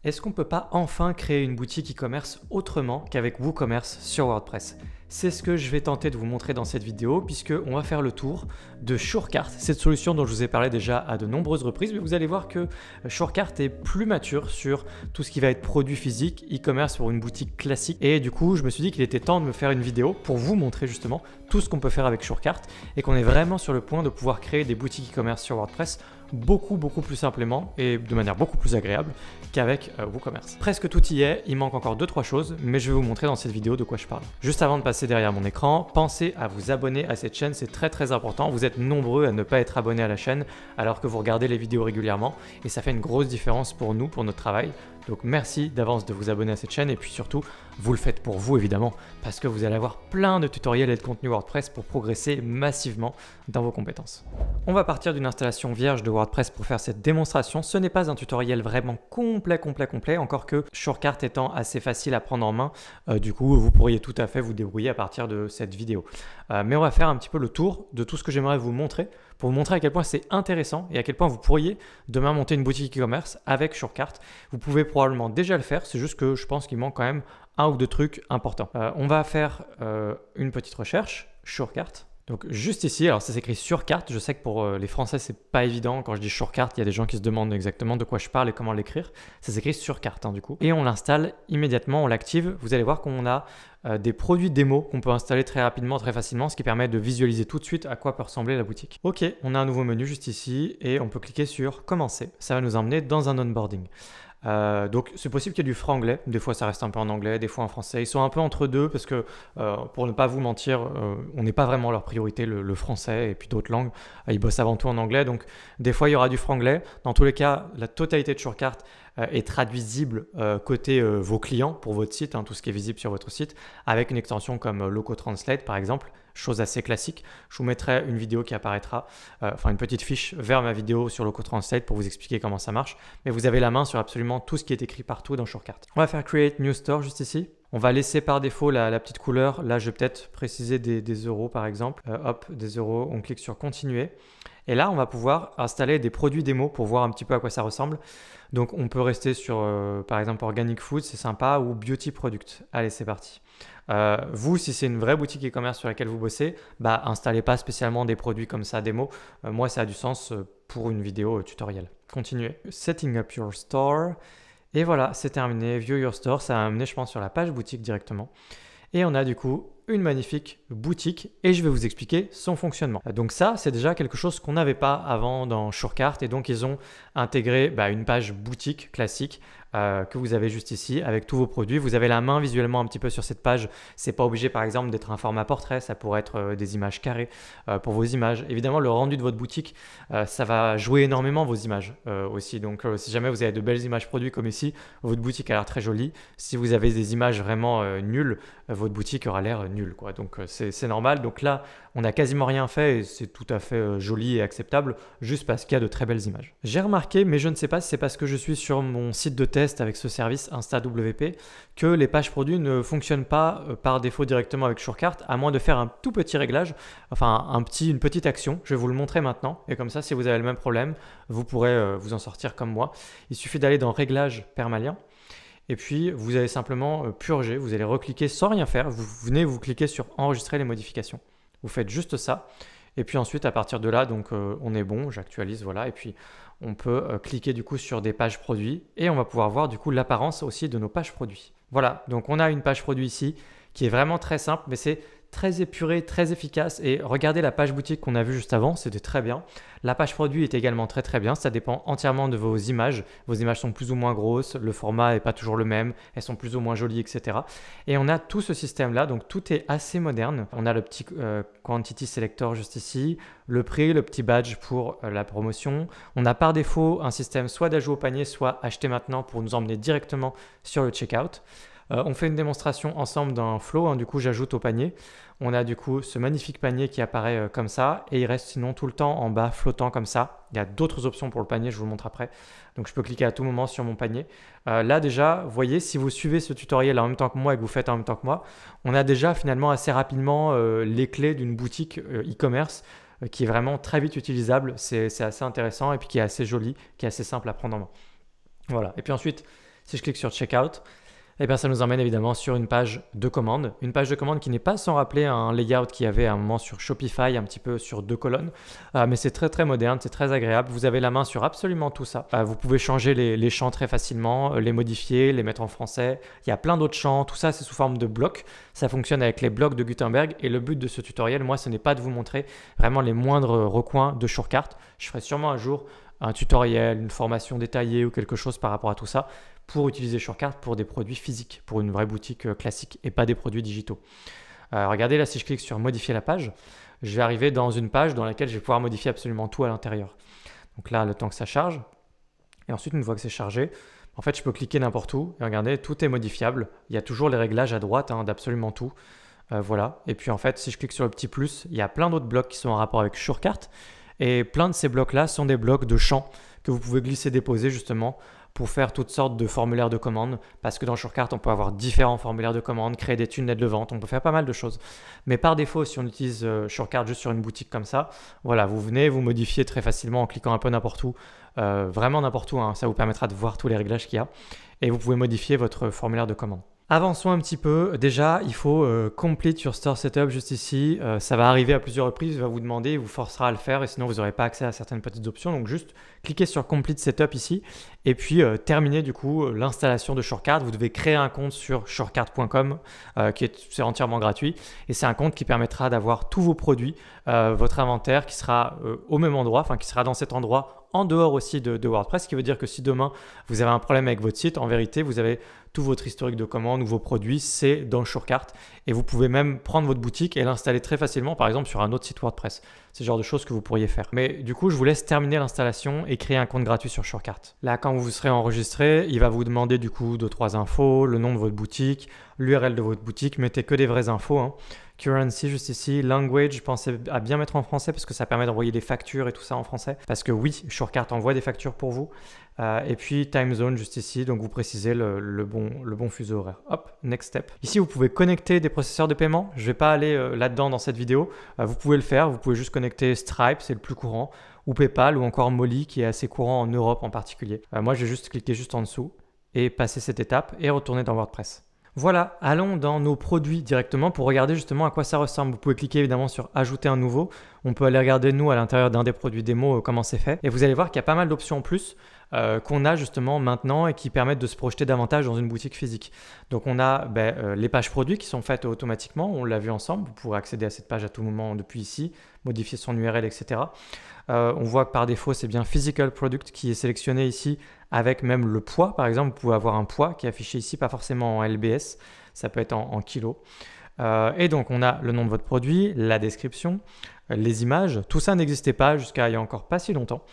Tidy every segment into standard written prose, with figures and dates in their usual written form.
Est-ce qu'on ne peut pas enfin créer une boutique e-commerce autrement qu'avec WooCommerce sur WordPress? C'est ce que je vais tenter de vous montrer dans cette vidéo puisqu'on va faire le tour de Shortcart, cette solution dont je vous ai parlé déjà à de nombreuses reprises, mais vous allez voir que Shortcart est plus mature sur tout ce qui va être produit physique, e-commerce pour une boutique classique. Et du coup, je me suis dit qu'il était temps de me faire une vidéo pour vous montrer justement tout ce qu'on peut faire avec Shortcart et qu'on est vraiment sur le point de pouvoir créer des boutiques e-commerce sur WordPress beaucoup plus simplement et de manière beaucoup plus agréable qu'avec WooCommerce. Presque tout y est, il manque encore 2-3 choses, mais je vais vous montrer dans cette vidéo de quoi je parle. Juste avant de passer derrière mon écran, pensez à vous abonner à cette chaîne, c'est très important. Vous êtes nombreux à ne pas être abonnés à la chaîne alors que vous regardez les vidéos régulièrement et ça fait une grosse différence pour nous, pour notre travail. Donc merci d'avance de vous abonner à cette chaîne et puis surtout, vous le faites pour vous évidemment parce que vous allez avoir plein de tutoriels et de contenu WordPress pour progresser massivement dans vos compétences. On va partir d'une installation vierge de WordPress pour faire cette démonstration. Ce n'est pas un tutoriel vraiment complet, encore que Shortcart étant assez facile à prendre en main, du coup vous pourriez tout à fait vous débrouiller à partir de cette vidéo. Mais on va faire un petit peu le tour de tout ce que j'aimerais vous montrer pour vous montrer à quel point c'est intéressant et à quel point vous pourriez demain monter une boutique e-commerce avec Shortcart. Vous pouvez probablement déjà le faire, c'est juste que je pense qu'il manque quand même un ou deux trucs importants. On va faire une petite recherche, Shortcart. Donc juste ici, alors ça s'écrit Shortcart, je sais que pour les Français c'est pas évident, quand je dis Shortcart, il y a des gens qui se demandent exactement de quoi je parle et comment l'écrire. Ça s'écrit Shortcart du coup. Et on l'installe immédiatement, on l'active, vous allez voir qu'on a des produits démo qu'on peut installer très rapidement, très facilement, ce qui permet de visualiser tout de suite à quoi peut ressembler la boutique. Ok, on a un nouveau menu juste ici et on peut cliquer sur Commencer. Ça va nous emmener dans un onboarding. Donc c'est possible qu'il y ait du franglais, des fois ça reste un peu en anglais, des fois en français, ils sont un peu entre deux parce que pour ne pas vous mentir, on n'est pas vraiment leur priorité le français et puis d'autres langues, ils bossent avant tout en anglais, donc des fois il y aura du franglais. Dans tous les cas, la totalité de Shortcart est traduisible côté vos clients pour votre site, tout ce qui est visible sur votre site, avec une extension comme Loco Translate par exemple. Chose assez classique. Je vous mettrai une vidéo qui apparaîtra, enfin une petite fiche vers ma vidéo sur Loco Translate pour vous expliquer comment ça marche. Mais vous avez la main sur absolument tout ce qui est écrit partout dans Shortcart. On va faire Create New Store juste ici. On va laisser par défaut la petite couleur. Là, je vais peut-être préciser des euros par exemple. Hop, des euros. On clique sur Continuer. Et là, on va pouvoir installer des produits démo pour voir un petit peu à quoi ça ressemble. Donc, on peut rester sur, par exemple, Organic Food, c'est sympa, ou Beauty Product. Allez, c'est parti. Vous, si c'est une vraie boutique e-commerce sur laquelle vous bossez, installez pas spécialement des produits comme ça démo. Moi, ça a du sens pour une vidéo tutoriel. Continuez. Setting up your store. Et voilà, c'est terminé. View your store, ça va amener, je pense, sur la page boutique directement. Et on a du coup une magnifique boutique et je vais vous expliquer son fonctionnement. Donc ça, c'est déjà quelque chose qu'on n'avait pas avant dans Shortcart et donc ils ont intégré une page boutique classique que vous avez juste ici avec tous vos produits. Vous avez la main visuellement un petit peu sur cette page. C'est pas obligé par exemple d'être un format portrait, ça pourrait être des images carrées pour vos images. Évidemment, le rendu de votre boutique, ça va jouer énormément vos images aussi. Donc si jamais vous avez de belles images produits comme ici, votre boutique a l'air très jolie. Si vous avez des images vraiment nulles, votre boutique aura l'air nulle, quoi. Donc c'est normal. Donc là, on n'a quasiment rien fait et c'est tout à fait joli et acceptable juste parce qu'il y a de très belles images. J'ai remarqué, mais je ne sais pas si c'est parce que je suis sur mon site de test avec ce service InstaWP que les pages produits ne fonctionnent pas par défaut directement avec Shortcart, à moins de faire un tout petit réglage, enfin une petite action. Je vais vous le montrer maintenant et comme ça, si vous avez le même problème, vous pourrez vous en sortir comme moi. Il suffit d'aller dans Réglages permalien. Et puis, vous allez simplement purger, vous allez recliquer sans rien faire. Vous venez vous cliquer sur Enregistrer les modifications. Vous faites juste ça. Et puis ensuite, à partir de là, donc on est bon, j'actualise, voilà. Et puis, on peut cliquer du coup sur des pages produits et on va pouvoir voir du coup l'apparence aussi de nos pages produits. Voilà, donc on a une page produit ici qui est vraiment très simple, mais c'est très épuré, très efficace. Et regardez la page boutique qu'on a vue juste avant, c'était très bien. La page produit est également très bien, ça dépend entièrement de vos images. Vos images sont plus ou moins grosses, le format n'est pas toujours le même, elles sont plus ou moins jolies, etc. Et on a tout ce système-là, donc tout est assez moderne. On a le petit Quantity Selector juste ici, le prix, le petit badge pour la promotion. On a par défaut un système soit d'ajout au panier, soit acheter maintenant pour nous emmener directement sur le checkout. On fait une démonstration ensemble d'un flow, du coup j'ajoute au panier. On a du coup ce magnifique panier qui apparaît comme ça et il reste sinon tout le temps en bas flottant comme ça. Il y a d'autres options pour le panier, je vous le montre après. Donc je peux cliquer à tout moment sur mon panier. Là déjà, vous voyez, si vous suivez ce tutoriel en même temps que moi et que vous faites en même temps que moi, on a déjà finalement assez rapidement les clés d'une boutique e-commerce qui est vraiment très vite utilisable. C'est assez intéressant et puis qui est assez joli, qui est assez simple à prendre en main. Voilà, et puis ensuite, Si je clique sur Checkout, eh bien, ça nous emmène évidemment sur une page de commande. Une page de commande qui n'est pas sans rappeler un layout qu'il y avait à un moment sur Shopify, un petit peu sur 2 colonnes. Mais c'est très très moderne, c'est très agréable. Vous avez la main sur absolument tout ça. Vous pouvez changer les champs très facilement, les modifier, les mettre en français. Il y a plein d'autres champs. Tout ça, c'est sous forme de blocs. Ça fonctionne avec les blocs de Gutenberg. Et le but de ce tutoriel, moi, ce n'est pas de vous montrer vraiment les moindres recoins de Shortcart. Je ferai sûrement un jour un tutoriel, une formation détaillée ou quelque chose par rapport à tout ça pour utiliser Shortcart pour des produits physiques, pour une vraie boutique classique et pas des produits digitaux. Regardez là, si je clique sur modifier la page, je vais arriver dans une page dans laquelle je vais pouvoir modifier absolument tout à l'intérieur. Donc là, le temps que ça charge, et ensuite une fois que c'est chargé, en fait je peux cliquer n'importe où et regardez, tout est modifiable. Il y a toujours les réglages à droite d'absolument tout. Voilà, et puis en fait si je clique sur le petit plus, il y a plein d'autres blocs qui sont en rapport avec Shortcart. Et plein de ces blocs-là sont des blocs de champs que vous pouvez glisser-déposer justement pour faire toutes sortes de formulaires de commande. Parce que dans Shortcart, on peut avoir différents formulaires de commande, créer des tunnels de vente, on peut faire pas mal de choses. Mais par défaut, si on utilise Shortcart juste sur une boutique comme ça, voilà, vous venez, vous modifiez très facilement en cliquant un peu n'importe où, vraiment n'importe où, ça vous permettra de voir tous les réglages qu'il y a. Et vous pouvez modifier votre formulaire de commande. Avançons un petit peu. Déjà, il faut complete your store setup juste ici. Ça va arriver à plusieurs reprises, il va vous demander, il vous forcera à le faire et sinon vous n'aurez pas accès à certaines petites options. Donc juste cliquez sur complete setup ici et puis terminez du coup l'installation de Shortcart. Vous devez créer un compte sur shortcart.com c'est entièrement gratuit et c'est un compte qui permettra d'avoir tous vos produits, votre inventaire qui sera au même endroit, enfin qui sera dans cet endroit en dehors aussi de WordPress, ce qui veut dire que si demain vous avez un problème avec votre site, en vérité vous avez tout votre historique de commandes ou vos produits, c'est dans Shortcart et vous pouvez même prendre votre boutique et l'installer très facilement par exemple sur un autre site WordPress. C'est le genre de choses que vous pourriez faire. Mais du coup, je vous laisse terminer l'installation et créer un compte gratuit sur Shortcart. Là, quand vous serez enregistré, il va vous demander du coup 2-3 infos, le nom de votre boutique, l'URL de votre boutique, mettez que des vraies infos. Currency juste ici, language, pensez à bien mettre en français parce que ça permet d'envoyer des factures et tout ça en français. Parce que oui, Shortcart envoie des factures pour vous. Et puis time zone juste ici, donc vous précisez le bon fuseau horaire. Hop, next step. Ici, vous pouvez connecter des processeurs de paiement. Je ne vais pas aller là-dedans dans cette vidéo. Vous pouvez le faire, vous pouvez juste connecter Stripe, c'est le plus courant, ou PayPal, ou encore Molly qui est assez courant en Europe en particulier. Moi, je vais juste cliquer juste en dessous et passer cette étape et retourner dans WordPress. Voilà, allons dans nos produits directement pour regarder justement à quoi ça ressemble. Vous pouvez cliquer évidemment sur ajouter un nouveau. On peut aller regarder nous à l'intérieur d'un des produits démo comment c'est fait. Et vous allez voir qu'il y a pas mal d'options en plus qu'on a justement maintenant et qui permettent de se projeter davantage dans une boutique physique. Donc on a les pages produits qui sont faites automatiquement. On l'a vu ensemble. Vous pourrez accéder à cette page à tout moment depuis ici, modifier son URL, etc. On voit que par défaut, c'est bien Physical Product qui est sélectionné ici avec même le poids. Par exemple, vous pouvez avoir un poids qui est affiché ici, pas forcément en LBS, ça peut être en kilos. Et donc, on a le nom de votre produit, la description, les images. Tout ça n'existait pas jusqu'à il y a encore pas si longtemps.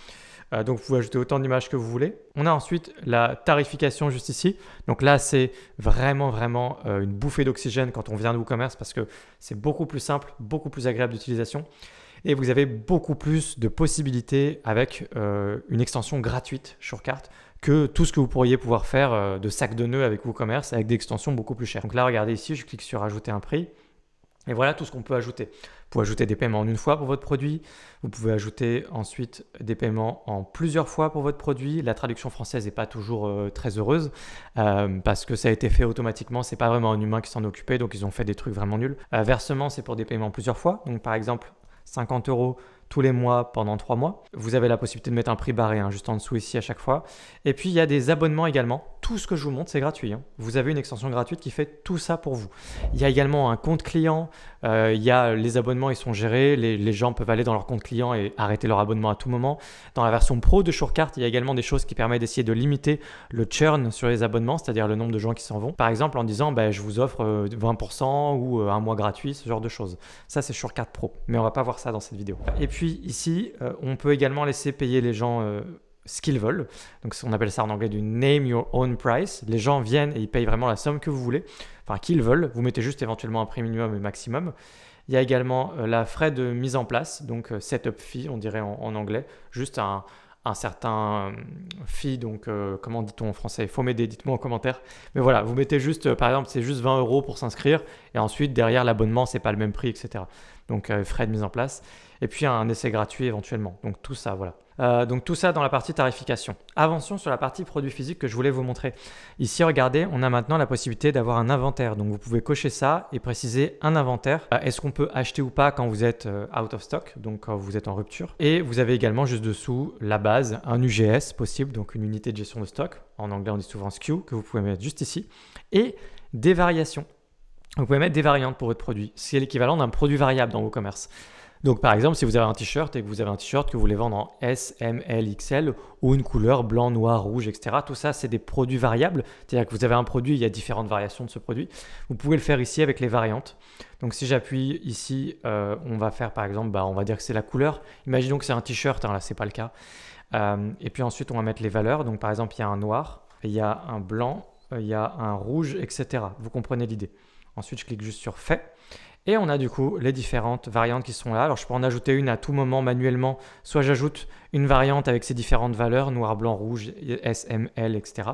Donc, vous pouvez ajouter autant d'images que vous voulez. On a ensuite la tarification juste ici. Donc là, c'est vraiment une bouffée d'oxygène quand on vient de WooCommerce parce que c'est beaucoup plus simple, beaucoup plus agréable d'utilisation. Et vous avez beaucoup plus de possibilités avec une extension gratuite Shortcart que tout ce que vous pourriez pouvoir faire de sac de nœuds avec WooCommerce avec des extensions beaucoup plus chères. Donc là, regardez ici, je clique sur ajouter un prix. Et voilà tout ce qu'on peut ajouter. Vous pouvez ajouter des paiements en une fois pour votre produit. Vous pouvez ajouter ensuite des paiements en plusieurs fois pour votre produit. La traduction française n'est pas toujours très heureuse parce que ça a été fait automatiquement. Ce n'est pas vraiment un humain qui s'en occupait, donc ils ont fait des trucs vraiment nuls. Versement, c'est pour des paiements plusieurs fois. Donc par exemple, 50 € tous les mois pendant 3 mois. Vous avez la possibilité de mettre un prix barré juste en dessous ici à chaque fois. Et puis, il y a des abonnements également. Tout ce que je vous montre, c'est gratuit. Vous avez une extension gratuite qui fait tout ça pour vous. Il y a également un compte client. Il y a les abonnements, ils sont gérés. Les gens peuvent aller dans leur compte client et arrêter leur abonnement à tout moment. Dans la version pro de Shortcart, il y a également des choses qui permettent d'essayer de limiter le churn sur les abonnements, c'est-à-dire le nombre de gens qui s'en vont. Par exemple, en disant je vous offre 20% ou un mois gratuit, ce genre de choses. Ça, c'est Shortcart Pro. Mais on ne va pas voir ça dans cette vidéo. Et puis ici, on peut également laisser payer les gens ce qu'ils veulent. Donc on appelle ça en anglais du name your own price. Les gens viennent et ils payent vraiment la somme que vous voulez, enfin qu'ils veulent. Vous mettez juste éventuellement un prix minimum et maximum. Il y a également la frais de mise en place, donc setup fee, on dirait en anglais, juste un certain fee, donc comment dit-on en français? Il faut m'aider, dites-moi en commentaire. Mais voilà, vous mettez juste, par exemple, c'est juste 20 € pour s'inscrire et ensuite derrière l'abonnement, c'est pas le même prix, etc. donc frais de mise en place, et puis un essai gratuit éventuellement. Donc tout ça, voilà. Donc tout ça dans la partie tarification. Avançons sur la partie produits physiques que je voulais vous montrer. Ici, regardez, on a maintenant la possibilité d'avoir un inventaire. Donc vous pouvez cocher ça et préciser un inventaire. Est-ce qu'on peut acheter ou pas quand vous êtes out of stock, donc quand vous êtes en rupture. Et vous avez également juste dessous la base, un UGS possible, donc une unité de gestion de stock. En anglais, on dit souvent SKU, que vous pouvez mettre juste ici. Et des variations. Vous pouvez mettre des variantes pour votre produit. C'est l'équivalent d'un produit variable dans vos commerces. Donc par exemple, si vous avez un t-shirt et que vous avez un t-shirt que vous voulez vendre en S, M, L, XL ou une couleur blanc, noir, rouge, etc. Tout ça, c'est des produits variables. C'est-à-dire que vous avez un produit, il y a différentes variations de ce produit. Vous pouvez le faire ici avec les variantes. Donc si j'appuie ici, on va faire par exemple, on va dire que c'est la couleur. Imaginons que c'est un t-shirt, là c'est pas le cas. Et puis ensuite, on va mettre les valeurs. Donc par exemple, il y a un noir, il y a un blanc, il y a un rouge, etc. Vous comprenez l'idée. Ensuite, je clique juste sur Fait. Et on a du coup les différentes variantes qui sont là. Alors je peux en ajouter une à tout moment manuellement. Soit j'ajoute une variante avec ces différentes valeurs, noir, blanc, rouge, S, M, L, etc.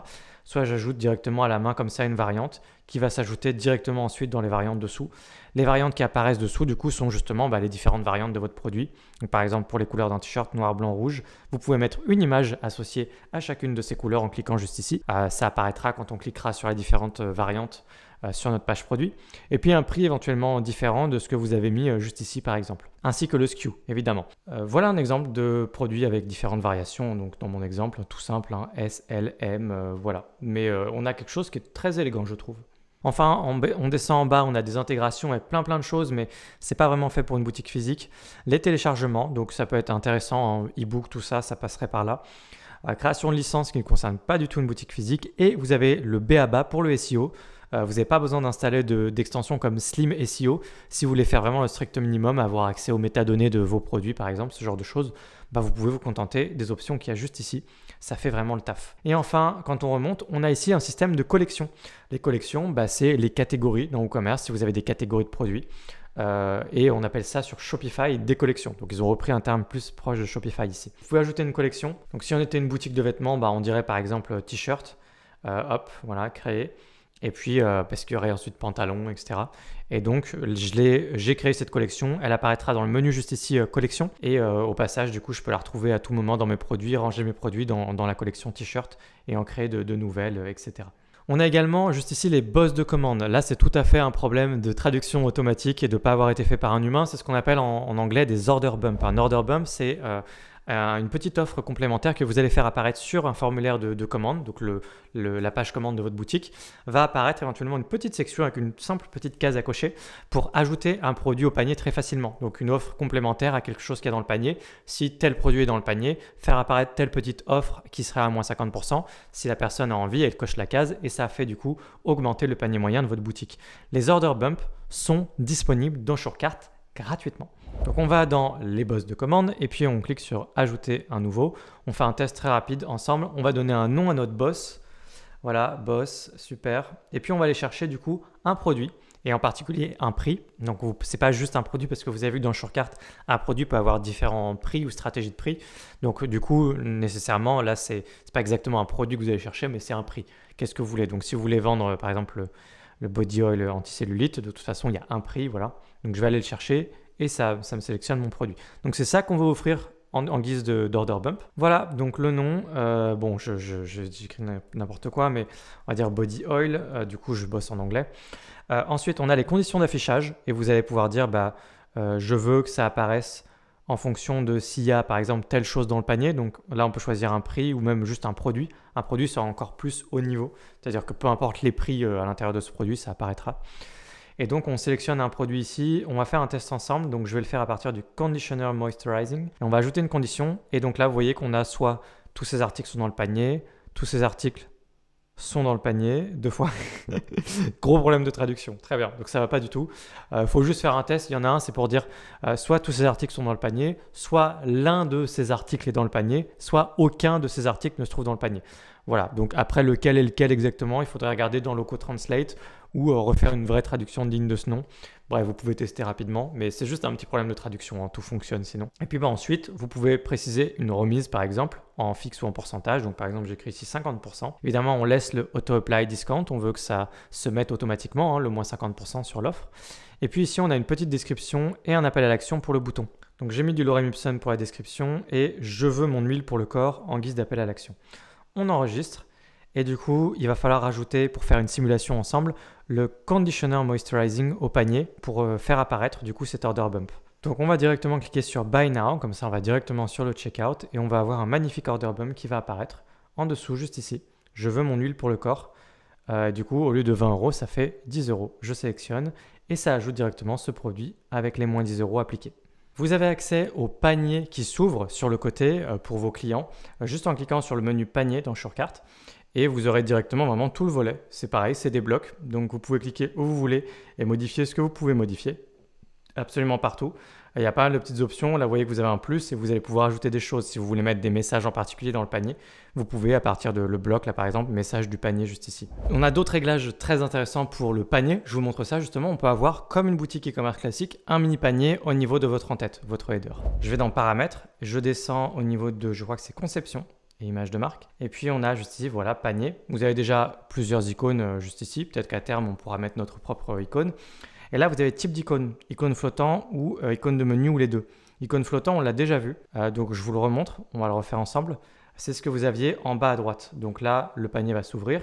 Soit j'ajoute directement à la main comme ça une variante qui va s'ajouter directement ensuite dans les variantes dessous. Les variantes qui apparaissent dessous du coup sont justement les différentes variantes de votre produit. Donc, par exemple pour les couleurs d'un t-shirt noir, blanc, rouge, vous pouvez mettre une image associée à chacune de ces couleurs en cliquant juste ici. Ça apparaîtra quand on cliquera sur les différentes variantes sur notre page produit, et puis un prix éventuellement différent de ce que vous avez mis juste ici par exemple, ainsi que le SKU évidemment. Voilà un exemple de produit avec différentes variations, donc dans mon exemple tout simple, S, L, M, voilà. Mais on a quelque chose qui est très élégant je trouve. Enfin, on descend en bas, on a des intégrations avec plein de choses, mais c'est pas vraiment fait pour une boutique physique. Les téléchargements, donc ça peut être intéressant en e-book, tout ça, ça passerait par là. Création de licence qui ne concerne pas du tout une boutique physique, et vous avez le BABA pour le SEO. Vous n'avez pas besoin d'installer d'extensions comme Slim SEO. Si vous voulez faire vraiment le strict minimum, avoir accès aux métadonnées de vos produits par exemple, ce genre de choses, vous pouvez vous contenter des options qu'il y a juste ici. Ça fait vraiment le taf. Et enfin, quand on remonte, on a ici un système de collection. Les collections, c'est les catégories dans WooCommerce, si vous avez des catégories de produits. Et on appelle ça sur Shopify des collections. Donc ils ont repris un terme plus proche de Shopify ici. Vous pouvez ajouter une collection. Donc si on était une boutique de vêtements, on dirait par exemple t-shirt. Hop, voilà, créer. Et puis, parce qu'il y aurait ensuite pantalon, etc. Et donc, j'ai créé cette collection. Elle apparaîtra dans le menu juste ici, collection. Et au passage, du coup, je peux la retrouver à tout moment dans mes produits, ranger mes produits dans la collection t-shirt et en créer de nouvelles, etc. On a également juste ici les bosses de commande. Là, c'est tout à fait un problème de traduction automatique et de ne pas avoir été fait par un humain. C'est ce qu'on appelle en anglais des order bumps. Un order bump, c'est une petite offre complémentaire que vous allez faire apparaître sur un formulaire de commande. Donc la page commande de votre boutique va apparaître éventuellement une petite section avec une simple petite case à cocher pour ajouter un produit au panier très facilement. Donc une offre complémentaire à quelque chose qu'il y a dans le panier. Si tel produit est dans le panier, faire apparaître telle petite offre qui serait à moins 50%. Si la personne a envie, elle coche la case et ça fait du coup augmenter le panier moyen de votre boutique. Les order bumps sont disponibles dans Shortcart gratuitement. Donc on va dans les bosses de commande et puis on clique sur ajouter un nouveau. On fait un test très rapide ensemble. On va donner un nom à notre boss. Voilà, boss, super. Et puis on va aller chercher du coup un produit et en particulier un prix. Donc c'est pas juste un produit parce que vous avez vu dans Shortcart, un produit peut avoir différents prix ou stratégies de prix. Donc du coup, nécessairement, là c'est pas exactement un produit que vous allez chercher, mais c'est un prix. Qu'est-ce que vous voulez? Donc si vous voulez vendre par exemple le body oil anticellulite, de toute façon il y a un prix, voilà. Donc je vais aller le chercher et ça me sélectionne mon produit. Donc c'est ça qu'on va offrir en guise d'order bump. Voilà, donc le nom, bon j'écris n'importe quoi, mais on va dire body oil, du coup je bosse en anglais. Ensuite on a les conditions d'affichage et vous allez pouvoir dire je veux que ça apparaisse en fonction de s'il y a par exemple telle chose dans le panier. Donc là on peut choisir un prix ou même juste un produit. Un produit sera encore plus haut niveau, c'est-à-dire que peu importe les prix à l'intérieur de ce produit, ça apparaîtra. Et donc, on sélectionne un produit ici. On va faire un test ensemble. Donc, je vais le faire à partir du Conditioner Moisturizing. Et on va ajouter une condition. Et donc là, vous voyez qu'on a soit tous ces articles sont dans le panier, tous ces articles sont dans le panier, 2 fois. Gros problème de traduction. Très bien. Donc, ça ne va pas du tout. Faut juste faire un test. Il y en a un, c'est pour dire soit tous ces articles sont dans le panier, soit l'un de ces articles est dans le panier, soit aucun de ces articles ne se trouve dans le panier. Voilà. Donc, après, lequel est lequel exactement, il faudrait regarder dans Loco Translate ou refaire une vraie traduction digne de ce nom. Bref, vous pouvez tester rapidement, mais c'est juste un petit problème de traduction, tout fonctionne sinon. Et puis ensuite, vous pouvez préciser une remise par exemple en fixe ou en pourcentage. Donc par exemple, j'écris ici 50%. Évidemment, on laisse le auto-apply discount, on veut que ça se mette automatiquement, le moins 50% sur l'offre. Et puis ici, on a une petite description et un appel à l'action pour le bouton. Donc j'ai mis du lorem ipsum pour la description et je veux mon huile pour le corps en guise d'appel à l'action. On enregistre et du coup, il va falloir rajouter, pour faire une simulation ensemble, le Conditioner Moisturizing au panier pour faire apparaître du coup cet order bump. Donc on va directement cliquer sur Buy Now, comme ça on va directement sur le checkout et on va avoir un magnifique order bump qui va apparaître en dessous, juste ici. Je veux mon huile pour le corps. Du coup, au lieu de 20 €, ça fait 10 €. Je sélectionne et ça ajoute directement ce produit avec les moins 10 € appliqués. Vous avez accès au panier qui s'ouvre sur le côté pour vos clients, juste en cliquant sur le menu panier dans Shurkart. Et vous aurez directement vraiment tout le volet. C'est pareil, c'est des blocs, donc vous pouvez cliquer où vous voulez et modifier ce que vous pouvez modifier. Absolument partout. Il y a pas mal de petites options. Là, vous voyez que vous avez un plus et vous allez pouvoir ajouter des choses. Si vous voulez mettre des messages en particulier dans le panier, vous pouvez à partir de le bloc, là par exemple, message du panier juste ici. On a d'autres réglages très intéressants pour le panier. Je vous montre ça justement. On peut avoir, comme une boutique e-commerce classique, un mini panier au niveau de votre en-tête, votre header. Je vais dans paramètres, je descends au niveau de, je crois que c'est conception et image de marque. Et puis on a juste ici, voilà, panier. Vous avez déjà plusieurs icônes juste ici. Peut-être qu'à terme, on pourra mettre notre propre icône. Et là, vous avez type d'icône, icône flottant ou icône de menu ou les deux. Icône flottant, on l'a déjà vu, donc je vous le remontre, on va le refaire ensemble. C'est ce que vous aviez en bas à droite. Donc là, le panier va s'ouvrir,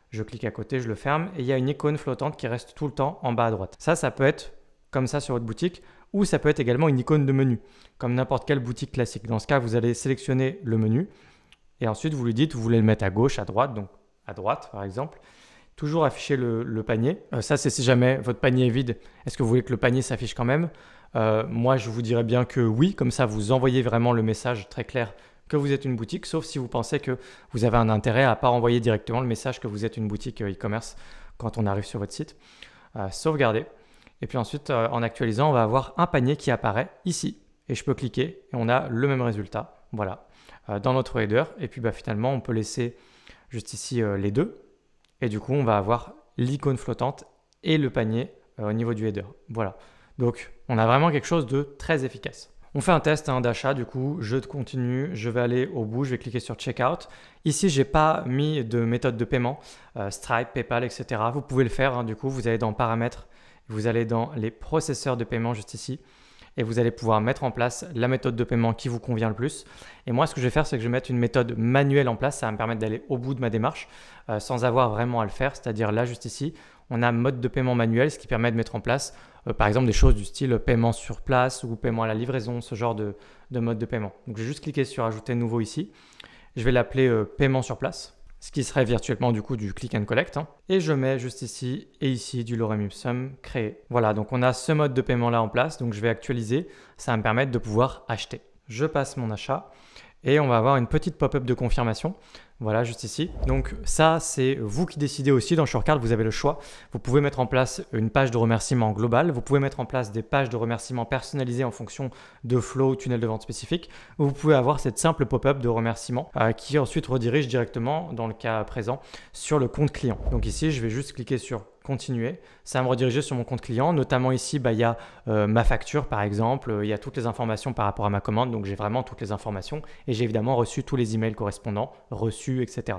je clique à côté, je le ferme et il y a une icône flottante qui reste tout le temps en bas à droite. Ça peut être comme ça sur votre boutique ou ça peut être également une icône de menu, comme n'importe quelle boutique classique. Dans ce cas, vous allez sélectionner le menu et ensuite vous lui dites, vous voulez le mettre à gauche, à droite, donc à droite par exemple. Toujours afficher le panier. Ça, c'est si jamais votre panier est vide. Est-ce que vous voulez que le panier s'affiche quand même? Moi, je vous dirais bien que oui. Comme ça, vous envoyez vraiment le message très clair que vous êtes une boutique, sauf si vous pensez que vous avez un intérêt à ne pas envoyer directement le message que vous êtes une boutique e-commerce quand on arrive sur votre site. Sauvegarder. Et puis ensuite, en actualisant, on va avoir un panier qui apparaît ici. Et je peux cliquer et on a le même résultat. Voilà. Dans notre header. Et puis finalement, on peut laisser juste ici les deux. Et du coup, on va avoir l'icône flottante et le panier au niveau du header. Voilà. Donc, on a vraiment quelque chose de très efficace. On fait un test d'achat. Du coup, je continue. Je vais aller au bout. Je vais cliquer sur Checkout. Ici, je n'ai pas mis de méthode de paiement, Stripe, PayPal, etc. Vous pouvez le faire. Du coup, vous allez dans Paramètres. Vous allez dans les processeurs de paiement juste ici. Et vous allez pouvoir mettre en place la méthode de paiement qui vous convient le plus. Et moi, ce que je vais faire, c'est que je vais mettre une méthode manuelle en place. Ça va me permettre d'aller au bout de ma démarche sans avoir vraiment à le faire. C'est-à-dire là, juste ici, on a mode de paiement manuel, ce qui permet de mettre en place, par exemple, des choses du style paiement sur place ou paiement à la livraison, ce genre de mode de paiement. Donc, je vais juste cliquer sur Ajouter nouveau ici. Je vais l'appeler paiement sur place, ce qui serait virtuellement du coup du click and collect. Et je mets juste ici et ici du lorem ipsum créé. Voilà, donc on a ce mode de paiement là en place. Donc je vais actualiser, ça va me permettre de pouvoir acheter. Je passe mon achat et on va avoir une petite pop-up de confirmation. Voilà, juste ici. Donc ça, c'est vous qui décidez aussi. Dans Shurkart, vous avez le choix. Vous pouvez mettre en place une page de remerciement globale. Vous pouvez mettre en place des pages de remerciement personnalisées en fonction de flow, tunnel de vente spécifique. Ou vous pouvez avoir cette simple pop-up de remerciement qui ensuite redirige directement, dans le cas présent, sur le compte client. Donc ici, je vais juste cliquer sur continuer. Ça va me rediriger sur mon compte client. Notamment ici, il y a ma facture par exemple. Il y a toutes les informations par rapport à ma commande. Donc j'ai vraiment toutes les informations. Et j'ai évidemment reçu tous les emails correspondants, reçus, etc.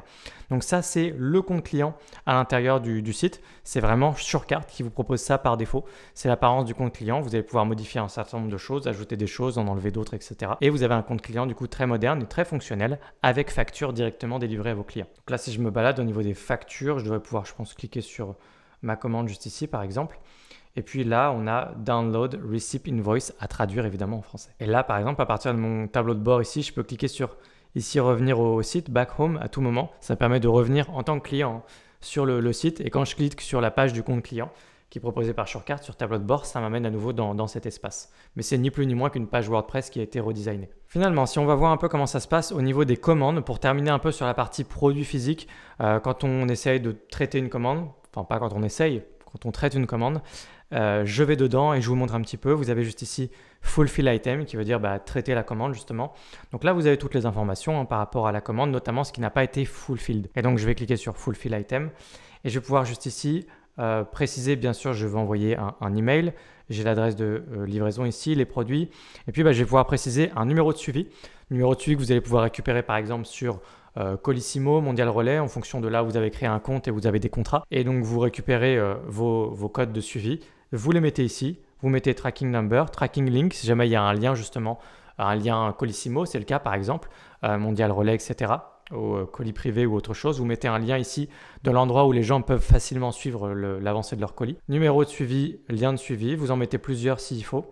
Donc ça, c'est le compte client à l'intérieur du site. C'est vraiment Shurkart qui vous propose ça par défaut. C'est l'apparence du compte client. Vous allez pouvoir modifier un certain nombre de choses, ajouter des choses, en enlever d'autres, etc. Et vous avez un compte client du coup très moderne et très fonctionnel avec facture directement délivrée à vos clients. Donc là, si je me balade au niveau des factures, je devrais pouvoir, je pense, cliquer sur ma commande juste ici par exemple. Et puis là, on a Download Receipt Invoice à traduire évidemment en français. Et là, par exemple, à partir de mon tableau de bord ici, je peux cliquer sur ici revenir au site, Back Home à tout moment. Ça permet de revenir en tant que client sur le site. Et quand je clique sur la page du compte client qui est proposée par Shurkart sur tableau de bord, ça m'amène à nouveau dans cet espace. Mais c'est ni plus ni moins qu'une page WordPress qui a été redesignée. Finalement, si on va voir un peu comment ça se passe au niveau des commandes, pour terminer un peu sur la partie produit physique, quand on essaye de traiter une commande, enfin pas quand on essaye, quand on traite une commande, je vais dedans et je vous montre un petit peu. Vous avez juste ici Fulfill Item qui veut dire traiter la commande justement. Donc là, vous avez toutes les informations par rapport à la commande, notamment ce qui n'a pas été fulfilled. Et donc, je vais cliquer sur Fulfill Item et je vais pouvoir juste ici préciser, bien sûr, je veux envoyer un email. J'ai l'adresse de livraison ici, les produits. Et puis, je vais pouvoir préciser un numéro de suivi. Numéro de suivi que vous allez pouvoir récupérer par exemple sur Colissimo, Mondial Relais, en fonction de là où vous avez créé un compte et vous avez des contrats. Et donc, vous récupérez vos codes de suivi vous les mettez ici, vous mettez tracking number, tracking link, si jamais il y a un lien justement, un lien Colissimo, c'est le cas par exemple, Mondial Relais, etc., au colis privé ou autre chose, vous mettez un lien ici de l'endroit où les gens peuvent facilement suivre l'avancée de leur colis. Numéro de suivi, lien de suivi, vous en mettez plusieurs s'il faut.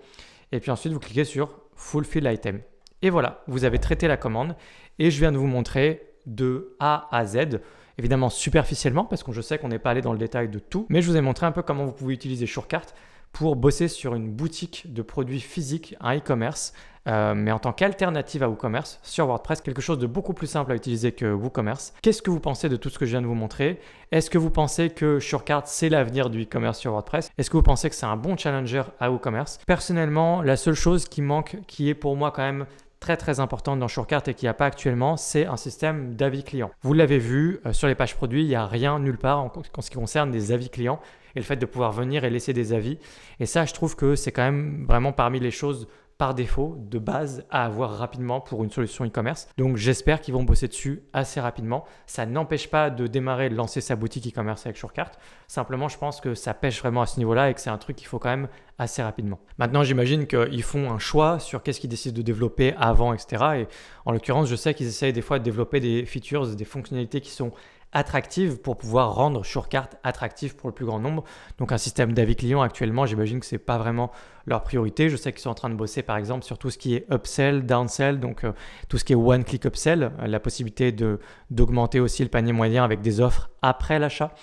Et puis ensuite, vous cliquez sur Fulfill Item. Et voilà, vous avez traité la commande et je viens de vous montrer de A à Z. Évidemment superficiellement parce que je sais qu'on n'est pas allé dans le détail de tout, mais je vous ai montré un peu comment vous pouvez utiliser Shurkart pour bosser sur une boutique de produits physiques, un e-commerce, mais en tant qu'alternative à WooCommerce sur WordPress, quelque chose de beaucoup plus simple à utiliser que WooCommerce. Qu'est-ce que vous pensez de tout ce que je viens de vous montrer? Est-ce que vous pensez que Shurkart, c'est l'avenir du e-commerce sur WordPress? Est-ce que vous pensez que c'est un bon challenger à WooCommerce? Personnellement, la seule chose qui manque, qui est pour moi quand même très importante dans Shurkart et qu'il n'y a pas actuellement, c'est un système d'avis clients. Vous l'avez vu, sur les pages produits, il n'y a rien nulle part en ce qui concerne des avis clients et le fait de pouvoir venir et laisser des avis. Et ça, je trouve que c'est quand même vraiment parmi les choses par défaut, de base, à avoir rapidement pour une solution e-commerce. Donc j'espère qu'ils vont bosser dessus assez rapidement. Ça n'empêche pas de démarrer, de lancer sa boutique e-commerce avec Shurkart. Simplement, je pense que ça pêche vraiment à ce niveau-là et que c'est un truc qu'il faut quand même assez rapidement. Maintenant, j'imagine qu'ils font un choix sur qu'est-ce qu'ils décident de développer avant, etc. Et en l'occurrence, je sais qu'ils essayent des fois de développer des features, des fonctionnalités qui sont attractive pour pouvoir rendre Shurkart attractif pour le plus grand nombre. Donc un système d'avis client actuellement, j'imagine que ce n'est pas vraiment leur priorité. Je sais qu'ils sont en train de bosser par exemple sur tout ce qui est upsell, downsell, donc tout ce qui est one-click upsell, la possibilité d'augmenter aussi le panier moyen avec des offres après l'achat.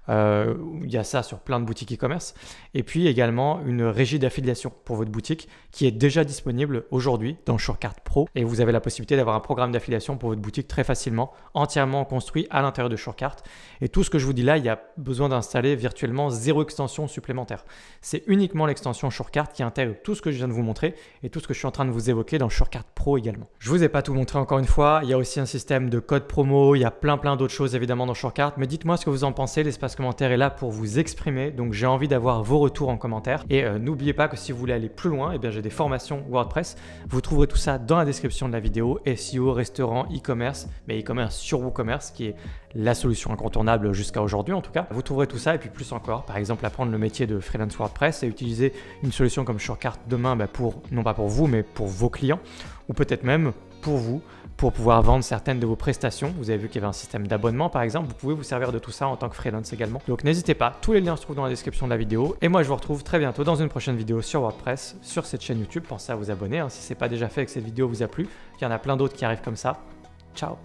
Il y a ça sur plein de boutiques e-commerce. Et puis également une régie d'affiliation pour votre boutique qui est déjà disponible aujourd'hui dans Shurkart Pro. Et vous avez la possibilité d'avoir un programme d'affiliation pour votre boutique très facilement, entièrement construit à l'intérieur de Shurkart. Et tout ce que je vous dis là, il y a besoin d'installer virtuellement 0 extension supplémentaire. C'est uniquement l'extension Shurkart qui intègre tout ce que je viens de vous montrer et tout ce que je suis en train de vous évoquer dans Shurkart Pro également. Je vous ai pas tout montré encore une fois. Il y a aussi un système de code promo. Il y a plein d'autres choses évidemment dans Shurkart. Mais dites-moi ce que vous en pensez. L'espace commentaire est là pour vous exprimer. Donc j'ai envie d'avoir vos retours en commentaire. Et n'oubliez pas que si vous voulez aller plus loin, eh bien, j'ai des formations WordPress. Vous trouverez tout ça dans la description de la vidéo. SEO, restaurant, e-commerce, mais e-commerce sur WooCommerce qui est la solution incontournable jusqu'à aujourd'hui en tout cas. Vous trouverez tout ça et puis plus encore. Par exemple, apprendre le métier de freelance WordPress et utiliser une solution comme Shurkart demain non pas pour vous, mais pour vos clients ou peut-être même pour vous, pour pouvoir vendre certaines de vos prestations. Vous avez vu qu'il y avait un système d'abonnement par exemple. Vous pouvez vous servir de tout ça en tant que freelance également. Donc n'hésitez pas, tous les liens se trouvent dans la description de la vidéo. Et moi je vous retrouve très bientôt dans une prochaine vidéo sur WordPress, sur cette chaîne YouTube. Pensez à vous abonner si ce n'est pas déjà fait et que cette vidéo vous a plu. Il y en a plein d'autres qui arrivent comme ça. Ciao!